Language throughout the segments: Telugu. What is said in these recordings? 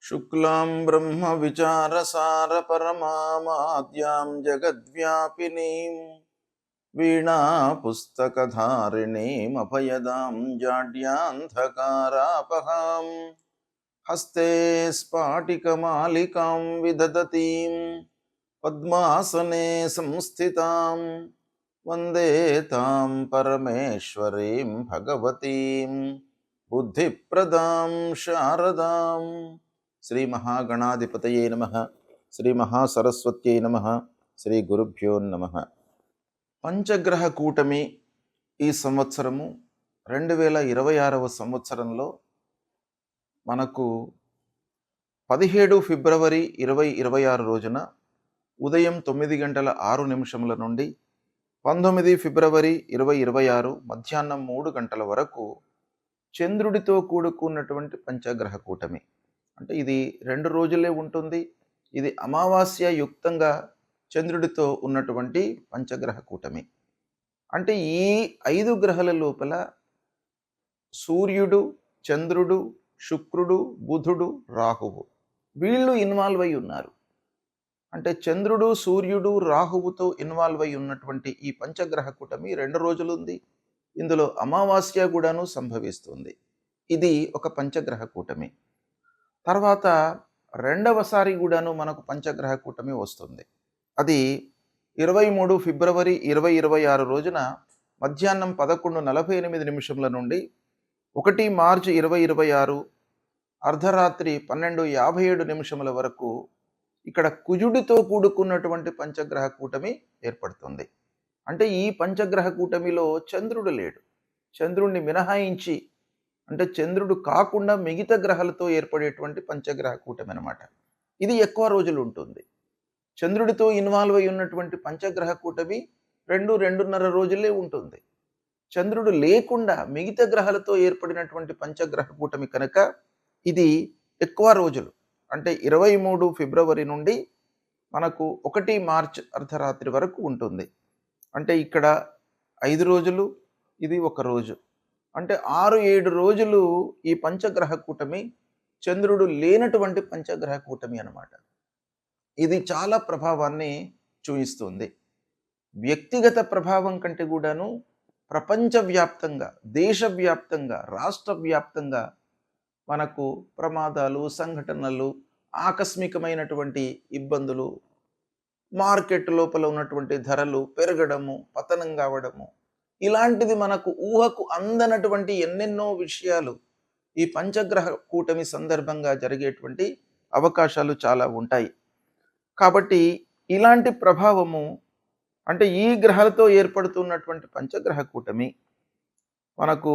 शुक्लां ब्रह्मविचारसारपरमामाद्यां जगद्व्यापिनीं वीणापुस्तकधारिणीमभयदां जाड्यान्धकारापहां हस्ते स्फाटिकमालिकां विदधतीं पद्मासने संस्थितां वन्दे तां परमेश्वरीं भगवतीं बुद्धिप्रदां शारदां। శ్రీ మహాగణాధిపతయే నమః. శ్రీ మహాసరస్వత్యై నమః. శ్రీ గురుభ్యో నమః. పంచగ్రహ కూటమి ఈ సంవత్సరము 2026వ సంవత్సరంలో మనకు 17 ఫిబ్రవరి 2026 రోజున ఉదయం 9:06 నుండి 19 ఫిబ్రవరి 2026 మధ్యాహ్నం 3 గంటల వరకు చంద్రుడితో కూడుకున్నటువంటి పంచగ్రహ కూటమి. అంటే ఇది 2 రోజులే ఉంటుంది. ఇది అమావాస్య యుక్తంగా చంద్రుడితో ఉన్నటువంటి పంచగ్రహ కూటమి. అంటే ఈ 5 గ్రహాల లోపల సూర్యుడు, చంద్రుడు, శుక్రుడు, బుధుడు, రాహువు వీళ్ళు ఇన్వాల్వ్ అయి ఉన్నారు. అంటే చంద్రుడు, సూర్యుడు, రాహువుతో ఇన్వాల్వ్ అయి ఉన్నటువంటి ఈ పంచగ్రహ కూటమి 2 రోజులు ఉంది. ఇందులో అమావాస్య కూడాను సంభవిస్తుంది. ఇది ఒక పంచగ్రహ కూటమి. తర్వాత రెండవసారి కూడాను మనకు పంచగ్రహ కూటమి వస్తుంది. అది 23 ఫిబ్రవరి 2026 రోజున మధ్యాహ్నం 11:48 నుండి 1 మార్చి 2026 అర్ధరాత్రి 12:57 వరకు ఇక్కడ కుజుడితో కూడుకున్నటువంటి పంచగ్రహ కూటమి ఏర్పడుతుంది. అంటే ఈ పంచగ్రహ కూటమిలో చంద్రుడు లేడు. చంద్రుడిని మినహాయించి అంటే చంద్రుడు కాకుండా మిగతా గ్రహాలతో ఏర్పడేటువంటి పంచగ్రహ కూటమి అన్నమాట. ఇది ఎక్కువ రోజులు ఉంటుంది. చంద్రుడితో ఇన్వాల్వ్ అయి ఉన్నటువంటి పంచగ్రహ కూటమి 2-2.5 రోజులే ఉంటుంది. చంద్రుడు లేకుండా మిగతా గ్రహాలతో ఏర్పడినటువంటి పంచగ్రహ కూటమి కనుక ఇది ఎక్కువ రోజులు. అంటే 23 ఫిబ్రవరి నుండి మనకు 1 మార్చ్ అర్ధరాత్రి వరకు ఉంటుంది. అంటే ఇక్కడ 5 రోజులు, ఇది 1 రోజు. అంటే 6-7 రోజులు ఈ పంచగ్రహ కూటమి చంద్రుడు లేనటువంటి పంచగ్రహ కూటమి అన్నమాట. ఇది చాలా ప్రభావాన్ని చూపిస్తుంది. వ్యక్తిగత ప్రభావం కంటే కూడాను ప్రపంచవ్యాప్తంగా, దేశవ్యాప్తంగా, రాష్ట్ర వ్యాప్తంగా మనకు ప్రమాదాలు, సంఘటనలు, ఆకస్మికమైనటువంటి ఇబ్బందులు, మార్కెట్ లోపల ఉన్నటువంటి ధరలు పెరగడము, పతనం కావడము, ఇలాంటిది మనకు ఊహకు అందనటువంటి ఎన్నెన్నో విషయాలు ఈ పంచగ్రహ కూటమి సందర్భంగా జరిగేటువంటి అవకాశాలు చాలా ఉంటాయి. కాబట్టి ఇలాంటి ప్రభావము అంటే ఈ గ్రహాలతో ఏర్పడుతున్నటువంటి పంచగ్రహ కూటమి మనకు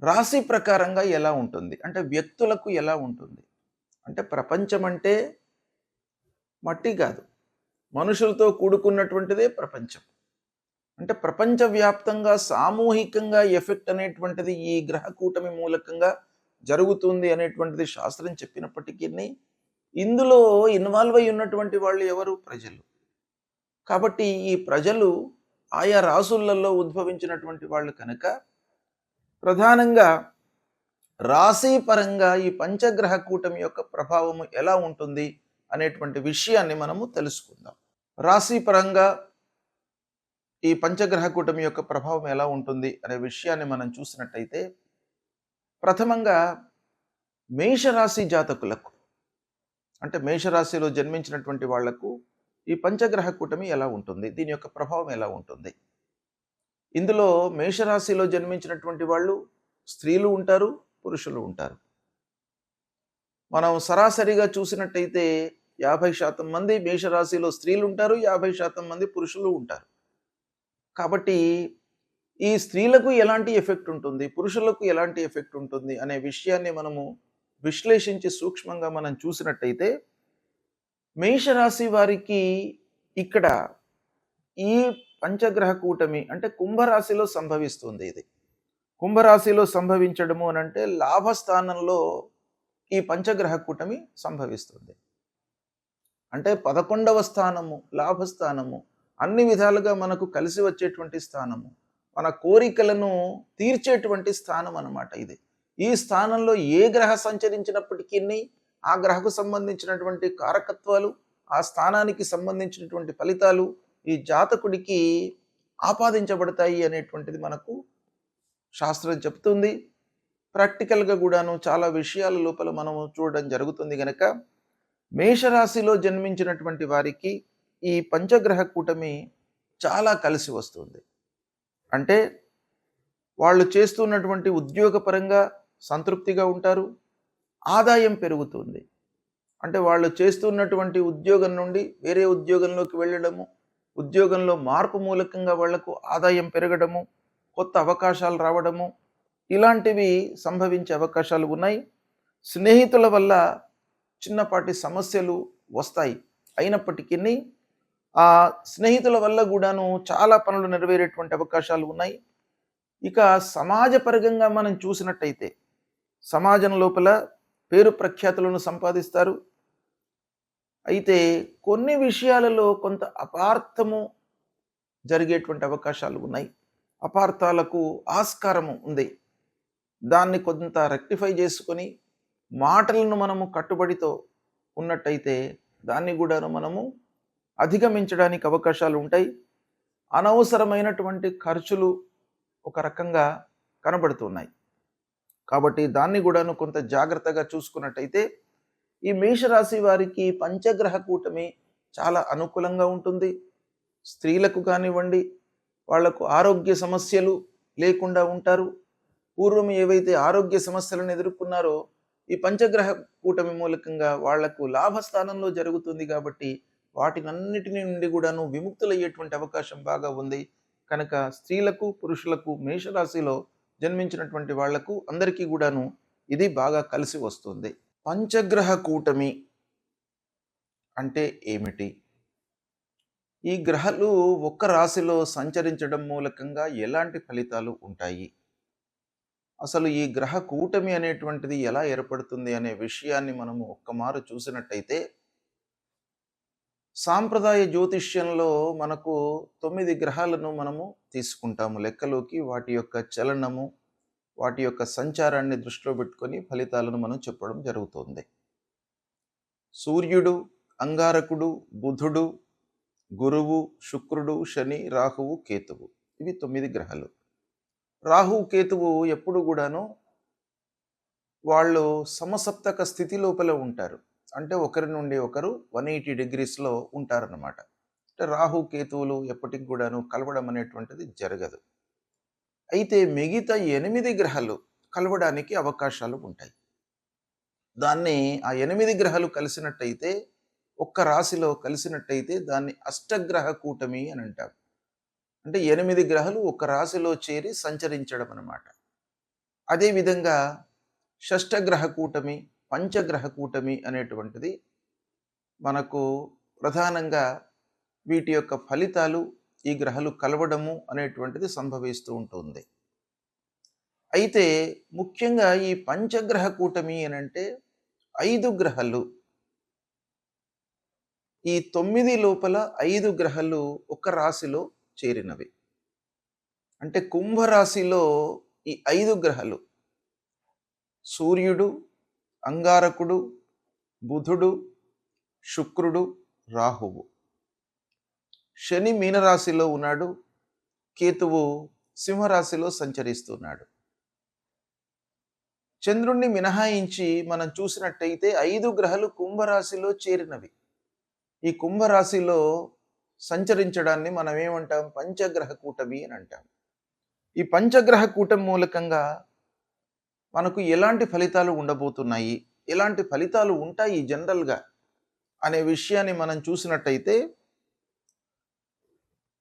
రాశి ప్రకారంగా ఎలా ఉంటుంది, అంటే వ్యక్తులకు ఎలా ఉంటుంది. అంటే ప్రపంచం అంటే మట్టి కాదు, మనుషులతో కూడుకున్నటువంటిదే ప్రపంచం. అంటే ప్రపంచవ్యాప్తంగా సామూహికంగా ఎఫెక్ట్ అనేటువంటిది ఈ గ్రహ కూటమి మూలకంగా జరుగుతుంది అనేటువంటిది శాస్త్రం చెప్పినప్పటికీ ఇందులో ఇన్వాల్వ్ అయి ఉన్నటువంటి వాళ్ళు ఎవరు? ప్రజలు. కాబట్టి ఈ ప్రజలు ఆయా రాసులలో ఉద్భవించినటువంటి వాళ్ళు కనుక ప్రధానంగా రాశి పరంగా ఈ పంచగ్రహ కూటమి యొక్క ప్రభావము ఎలా ఉంటుంది అనేటువంటి విషయాన్ని మనము తెలుసుకుందాం. రాశి పరంగా ఈ పంచగ్రహ కూటమి యొక్క ప్రభావం ఎలా ఉంటుంది అనే విషయాన్ని మనం చూసినట్టయితే ప్రథమంగా మేషరాశి జాతకులకు, అంటే మేషరాశిలో జన్మించినటువంటి వాళ్లకు ఈ పంచగ్రహ కూటమి ఎలా ఉంటుంది, దీని యొక్క ప్రభావం ఎలా ఉంటుంది. ఇందులో మేషరాశిలో జన్మించినటువంటి వాళ్ళు స్త్రీలు ఉంటారు, పురుషులు ఉంటారు. మనం సరాసరిగా చూసినట్టయితే 50% మంది మేషరాశిలో స్త్రీలు ఉంటారు, 50% మంది పురుషులు ఉంటారు. కాబట్టి ఈ స్త్రీలకు ఎలాంటి ఎఫెక్ట్ ఉంటుంది, పురుషులకు ఎలాంటి ఎఫెక్ట్ ఉంటుంది అనే విషయాన్ని మనము విశ్లేషించి సూక్ష్మంగా మనం చూసినట్టయితే మేషరాశి వారికి ఇక్కడ ఈ పంచగ్రహ కూటమి అంటే కుంభరాశిలో సంభవిస్తుంది. ఇది కుంభరాశిలో సంభవించడము అని అంటే లాభస్థానంలో ఈ పంచగ్రహ కూటమి సంభవిస్తుంది. అంటే 11వ స్థానము లాభస్థానము, అన్ని విధాలుగా మనకు కలిసి వచ్చేటువంటి స్థానము, మన కోరికలను తీర్చేటువంటి స్థానం అన్నమాట ఇది. ఈ స్థానంలో ఏ గ్రహ సంచరించినప్పటికీ ఆ గ్రహకు సంబంధించినటువంటి కారకత్వాలు, ఆ స్థానానికి సంబంధించినటువంటి ఫలితాలు ఈ జాతకుడికి ఆపాదించబడతాయి అనేటువంటిది మనకు శాస్త్రం చెప్తుంది. ప్రాక్టికల్‌గా గూడాను చాలా విషయాల లోపల మనము చూడడం జరుగుతుంది గనక, మేషరాశిలో జన్మించినటువంటి వారికి ఈ పంచగ్రహ కూటమి చాలా కలిసి వస్తుంది. అంటే వాళ్ళు చేస్తున్నటువంటి ఉద్యోగపరంగా సంతృప్తిగా ఉంటారు. ఆదాయం పెరుగుతుంది. అంటే వాళ్ళు చేస్తున్నటువంటి ఉద్యోగం నుండి వేరే ఉద్యోగంలోకి వెళ్ళడము, ఉద్యోగంలో మార్పు మూలకంగా వాళ్లకు ఆదాయం పెరగడము, కొత్త అవకాశాలు రావడము, ఇలాంటివి సంభవించే అవకాశాలు ఉన్నాయి. స్నేహితుల వల్ల చిన్నపాటి సమస్యలు వస్తాయి. అయినప్పటికీ ఆ స్నేహితుల వల్ల కూడాను చాలా పనులు నెరవేరేటువంటి అవకాశాలు ఉన్నాయి. ఇక సమాజపరంగా మనం చూసినట్టయితే సమాజం లోపల పేరు ప్రఖ్యాతులను సంపాదిస్తారు. అయితే కొన్ని విషయాలలో కొంత అపార్థము జరిగేటువంటి అవకాశాలు ఉన్నాయి. అపార్థాలకు ఆస్కారము ఉంది. దాన్ని కొంత రెక్టిఫై చేసుకొని మాటలను మనము కట్టుబడితో ఉన్నట్టయితే దాన్ని కూడాను మనము అధిగమించడానికి అవకాశాలు ఉంటాయి. అనవసరమైనటువంటి ఖర్చులు ఒక రకంగా కనబడుతున్నాయి. కాబట్టి దాన్ని కూడాను కొంత జాగ్రత్తగా చూసుకున్నట్టయితే ఈ మేషరాశి వారికి పంచగ్రహ కూటమి చాలా అనుకూలంగా ఉంటుంది. స్త్రీలకు కానివ్వండి, వాళ్లకు ఆరోగ్య సమస్యలు లేకుండా ఉంటారు. పూర్వం ఏవైతే ఆరోగ్య సమస్యలను ఎదుర్కొన్నారో ఈ పంచగ్రహ కూటమి మూలకంగా వాళ్లకు లాభస్థానంలో జరుగుతుంది. కాబట్టి వాటినన్నిటిని నుండి కూడాను విముక్తులయ్యేటువంటి అవకాశం బాగా ఉంది. కనుక స్త్రీలకు, పురుషులకు, మేషరాశిలో జన్మించినటువంటి వాళ్లకు అందరికీ కూడాను ఇది బాగా కలిసి వస్తుంది. పంచగ్రహ కూటమి అంటే ఏమిటి? ఈ గ్రహాలు ఒక్క రాశిలో సంచరించడం మూలకంగా ఎలాంటి ఫలితాలు ఉంటాయి? అసలు ఈ గ్రహ కూటమి అనేటువంటిది ఎలా ఏర్పడుతుంది అనే విషయాన్ని మనము ఒక్కమారు చూసినట్టయితే, సాంప్రదాయ జ్యోతిష్యంలో మనకు 9 గ్రహాలను మనము తీసుకుంటాము లెక్కలోకి. వాటి యొక్క చలనము, వాటి యొక్క సంచారాన్ని దృష్టిలో పెట్టుకొని ఫలితాలను మనం చెప్పడం జరుగుతుంది. సూర్యుడు, అంగారకుడు, బుధుడు, గురువు, శుక్రుడు, శని, రాహువు, కేతువు, ఇవి 9 గ్రహాలు. రాహు, కేతువు ఎప్పుడు కూడాను వాళ్ళు సమసప్తక స్థితి లోపల ఉంటారు. అంటే ఒకరి నుండి ఒకరు 180 డిగ్రీస్లో ఉంటారన్నమాట. అంటే రాహు, కేతువులు ఎప్పటికి కూడాను కలవడం అనేటువంటిది జరగదు. అయితే మిగతా 8 గ్రహాలు కలవడానికి అవకాశాలు ఉంటాయి. దాన్ని ఆ 8 గ్రహాలు కలిసినట్టయితే, ఒక్క రాశిలో కలిసినట్టయితే దాన్ని అష్టగ్రహ కూటమి అని అంటారు. అంటే 8 గ్రహాలు ఒక రాశిలో చేరి సంచరించడం అన్నమాట. అదేవిధంగా షష్టగ్రహ కూటమి, పంచగ్రహ కూటమి అనేటువంటిది మనకు ప్రధానంగా వీటి యొక్క ఫలితాలు ఈ గ్రహాలు కలవడము అనేటువంటిది సంభవిస్తూ ఉంటుంది. అయితే ముఖ్యంగా ఈ పంచగ్రహ కూటమి అనంటే 5 గ్రహాలు, ఈ 9 లోపల 5 గ్రహాలు ఒక రాశిలో చేరినవి. అంటే కుంభరాశిలో ఈ 5 గ్రహాలు సూర్యుడు, అంగారకుడు, బుధుడు, శుక్రుడు, రాహువు. శని మీనరాశిలో ఉన్నాడు, కేతువు సింహరాశిలో సంచరిస్తున్నాడు. చంద్రుణ్ణి మినహాయించి మనం చూసినట్టయితే 5 గ్రహాలు కుంభరాశిలో చేరినవి. ఈ కుంభరాశిలో సంచరించడాన్ని మనం ఏమంటాం? పంచగ్రహ కూటమి అని అంటాం. ఈ పంచగ్రహ కూటమి మూలకంగా మనకు ఎలాంటి ఫలితాలు ఉండబోతున్నాయి, ఎలాంటి ఫలితాలు ఉంటాయి జనరల్గా అనే విషయాన్ని మనం చూసినట్టయితే,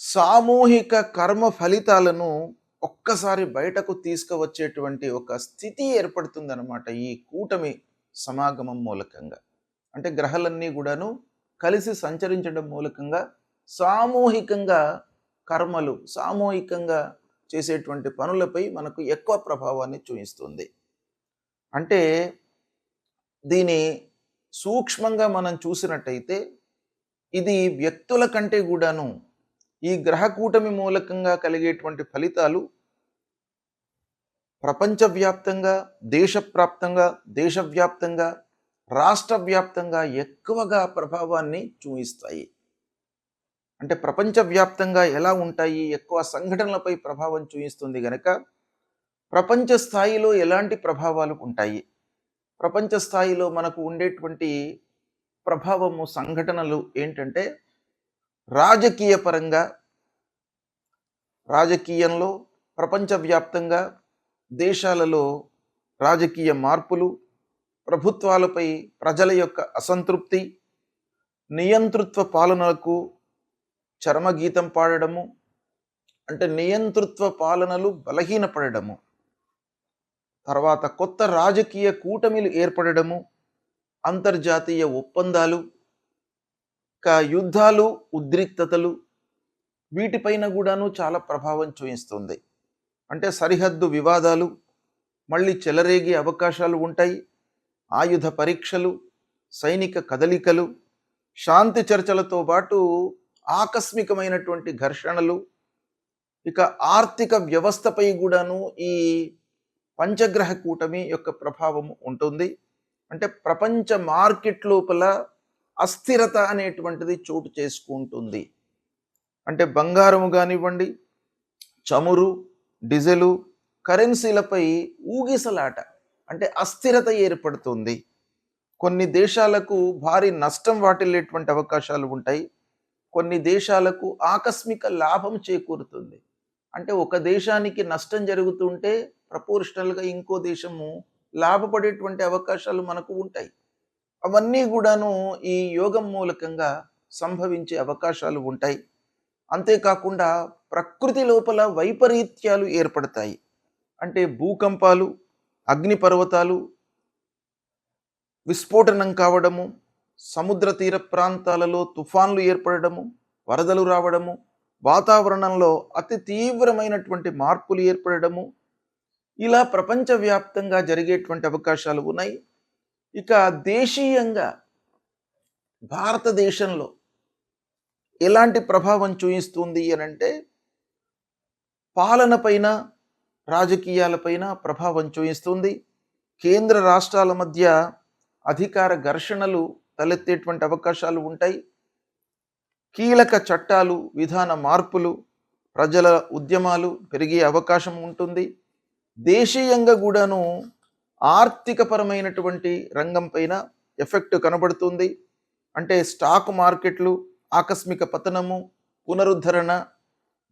సామూహిక కర్మ ఫలితాలను ఒక్కసారి బయటకు తీసుకువచ్చేటువంటి ఒక స్థితి ఏర్పడుతుందన్నమాట ఈ కూటమి సమాగమం మూలకంగా. అంటే గ్రహాలన్నీ కూడాను కలిసి సంచరించడం మూలకంగా సామూహికంగా కర్మలు, సామూహికంగా చేసేటువంటి పనులపై మనకు ఎక్కువ ప్రభావాన్ని చూపిస్తుంది. అంటే దీని సూక్ష్మంగా మనం చూసినట్టయితే ఇది వ్యక్తుల కంటే కూడాను ఈ గ్రహ కూటమి మూలకంగా కలిగేటువంటి ఫలితాలు ప్రపంచవ్యాప్తంగా, దేశవ్యాప్తంగా రాష్ట్ర వ్యాప్తంగా ఎక్కువగా ప్రభావాన్ని చూపిస్తాయి. అంటే ప్రపంచవ్యాప్తంగా ఎలా ఉంటాయి? ఎక్కువ సంఘటనలపై ప్రభావం చూపిస్తుంది గనక, ప్రపంచ స్థాయిలో ఎలాంటి ప్రభావాలు ఉంటాయి? ప్రపంచ స్థాయిలో మనకు ఉండేటువంటి ప్రభావము, సంఘటనలు ఏంటంటే, రాజకీయ పరంగా, రాజకీయంలో ప్రపంచవ్యాప్తంగా దేశాలలో రాజకీయ మార్పులు, ప్రభుత్వాలపై ప్రజల యొక్క అసంతృప్తి, నియంతృత్వ పాలనలకు చరమగీతం పాడడము, అంటే నియంతృత్వ పాలనలు బలహీనపడడము, తర్వాత కొత్త రాజకీయ కూటమిలు ఏర్పడడము, అంతర్జాతీయ ఒప్పందాలు, యుద్ధాలు, ఉద్రిక్తతలు, వీటిపైన కూడాను చాలా ప్రభావం చూపిస్తుంది. అంటే సరిహద్దు వివాదాలు మళ్ళీ చెలరేగే అవకాశాలు ఉంటాయి. ఆయుధ పరీక్షలు, సైనిక కదలికలు, శాంతి చర్చలతో పాటు ఆకస్మికమైనటువంటి ఘర్షణలు, ఇక ఆర్థిక వ్యవస్థపై కూడాను ఈ పంచగ్రహ కూటమి యొక్క ప్రభావం ఉంటుంది. అంటే ప్రపంచ మార్కెట్ లోపల అస్థిరత అనేటువంటిది చోటు చేసుకుంటుంది. అంటే బంగారము కానివ్వండి, చమురు, డీజిలు, కరెన్సీలపై ఊగిసలాట, అంటే అస్థిరత ఏర్పడుతుంది. కొన్ని దేశాలకు భారీ నష్టం వాటిల్లేటువంటి అవకాశాలు ఉంటాయి. కొన్ని దేశాలకు ఆకస్మిక లాభం చేకూరుతుంది. అంటే ఒక దేశానికి నష్టం జరుగుతుంటే ప్రపోర్షనల్గా ఇంకో దేశము లాభపడేటువంటి అవకాశాలు మనకు ఉంటాయి. అవన్నీ కూడాను ఈ యోగం మూలకంగా సంభవించే అవకాశాలు ఉంటాయి. అంతేకాకుండా ప్రకృతి లోపల వైపరీత్యాలు ఏర్పడతాయి. అంటే భూకంపాలు, అగ్నిపర్వతాలు విస్ఫోటనం కావడము, సముద్ర తీర ప్రాంతాలలో తుఫాన్లు ఏర్పడము, వరదలు రావడము, వాతావరణంలో అతి తీవ్రమైనటువంటి మార్పులు ఏర్పడము, ఇలా ప్రపంచవ్యాప్తంగా జరిగేటువంటి అవకాశాలు ఉన్నాయి. ఇక దేశీయంగా భారతదేశంలో ఎలాంటి ప్రభావం చూపిస్తుంది అనంటే, పాలన పైన, రాజకీయాలపైన ప్రభావం చూపిస్తుంది. కేంద్ర రాష్ట్రాల మధ్య అధికార ఘర్షణలు తలెత్తేటువంటి అవకాశాలు ఉంటాయి. కీలక చట్టాలు, విధాన మార్పులు, ప్రజల ఉద్యమాలు పెరిగే అవకాశం ఉంటుంది. దేశీయంగా కూడాను ఆర్థికపరమైనటువంటి రంగం పైన ఎఫెక్ట్ కనబడుతుంది. అంటే స్టాక్ మార్కెట్లు ఆకస్మిక పతనము, పునరుద్ధరణ,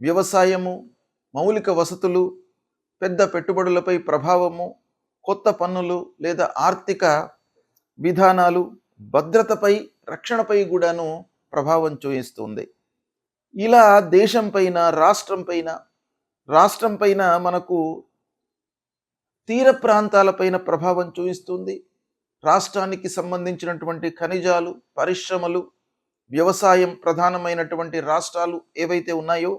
వ్యవసాయము, మౌలిక వసతులు, పెద్ద పెట్టుబడులపై ప్రభావము, కొత్త పన్నులు లేదా ఆర్థిక విధానాలు, భద్రతపై, రక్షణపై కూడాను ప్రభావం చూపిస్తుంది. ఇలా దేశం పైన, రాష్ట్రం పైన మనకు తీర ప్రాంతాలపైన ప్రభావం చూపిస్తుంది. రాష్ట్రానికి సంబంధించినటువంటి ఖనిజాలు, పరిశ్రమలు, వ్యవసాయం ప్రధానమైనటువంటి రాష్ట్రాలు ఏవైతే ఉన్నాయో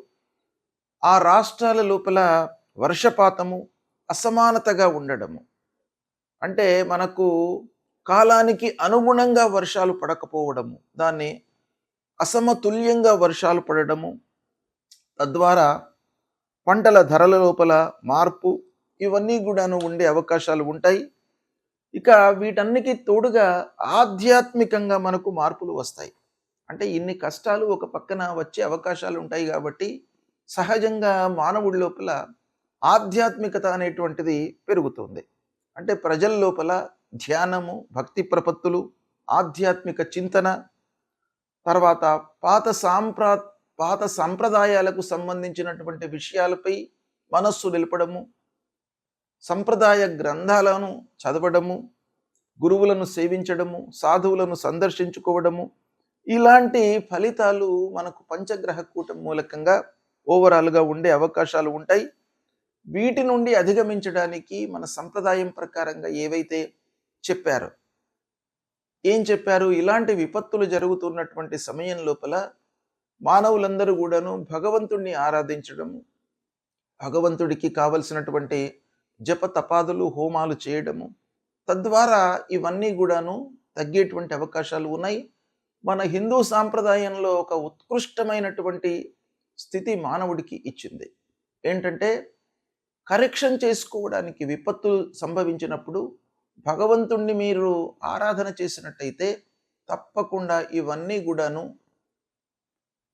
ఆ రాష్ట్రాల లోపల వర్షపాతము అసమానతగా ఉండడము, అంటే మనకు కాలానికి అనుగుణంగా వర్షాలు పడకపోవడము, దాన్ని అసమతుల్యంగా వర్షాలు పడడము, తద్వారా పంటల ధరల లోపల మార్పు, ఇవన్నీ కూడాను ఉండే అవకాశాలు ఉంటాయి. ఇక వీటన్నికి తోడుగా ఆధ్యాత్మికంగా మనకు మార్పులు వస్తాయి. అంటే ఇన్ని కష్టాలు ఒక పక్కన వచ్చే అవకాశాలు ఉంటాయి కాబట్టి సహజంగా మానవుడి లోపల ఆధ్యాత్మికత అనేటువంటిది పెరుగుతుంది. అంటే ప్రజల లోపల ధ్యానము, భక్తి ప్రపత్తులు, ఆధ్యాత్మిక చింతన, తర్వాత పాత సంప్రదాయాలకు సంబంధించినటువంటి విషయాలపై మనస్సు నిలపడము, సంప్రదాయ గ్రంథాలను చదవడము, గురువులను సేవించడము, సాధువులను సందర్శించుకోవడము, ఇలాంటి ఫలితాలు మనకు పంచగ్రహ కూటమి మూలకంగా ఓవరాల్గా ఉండే అవకాశాలు ఉంటాయి. వీటి నుండి అధిగమించడానికి మన సంప్రదాయం ప్రకారంగా ఏవైతే చెప్పారో, ఏం చెప్పారు, ఇలాంటి విపత్తులు జరుగుతున్నటువంటి సమయం లోపల మానవులందరూ కూడాను భగవంతుడిని ఆరాధించడము, భగవంతుడికి కావలసినటువంటి జప తపాదులు, హోమాలు చేయడము, తద్వారా ఇవన్నీ కూడాను తగ్గేటువంటి అవకాశాలు ఉన్నాయి. మన హిందూ సాంప్రదాయంలో ఒక ఉత్కృష్టమైనటువంటి స్థితి మానవుడికి ఇచ్చింది. ఏంటంటే కరెక్షన్ చేసుకోవడానికి, విపత్తులు సంభవించినప్పుడు భగవంతుణ్ణి మీరు ఆరాధన చేసినట్టయితే తప్పకుండా ఇవన్నీ కూడాను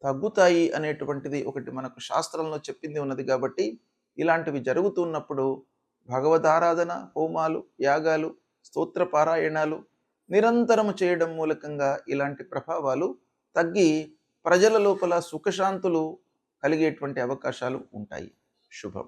తగ్గుతాయి అనేటువంటిది ఒకటి మనకు శాస్త్రంలో చెప్పింది ఉన్నది. కాబట్టి ఇలాంటివి జరుగుతున్నప్పుడు భగవదారాధన, హోమాలు, యాగాలు, స్తోత్ర పారాయణాలు నిరంతరము చేయడం మూలకంగా ఇలాంటి ప్రభావాలు తగ్గి ప్రజల లోపల సుఖశాంతులు కలిగేటువంటి అవకాశాలు ఉంటాయి. శుభం.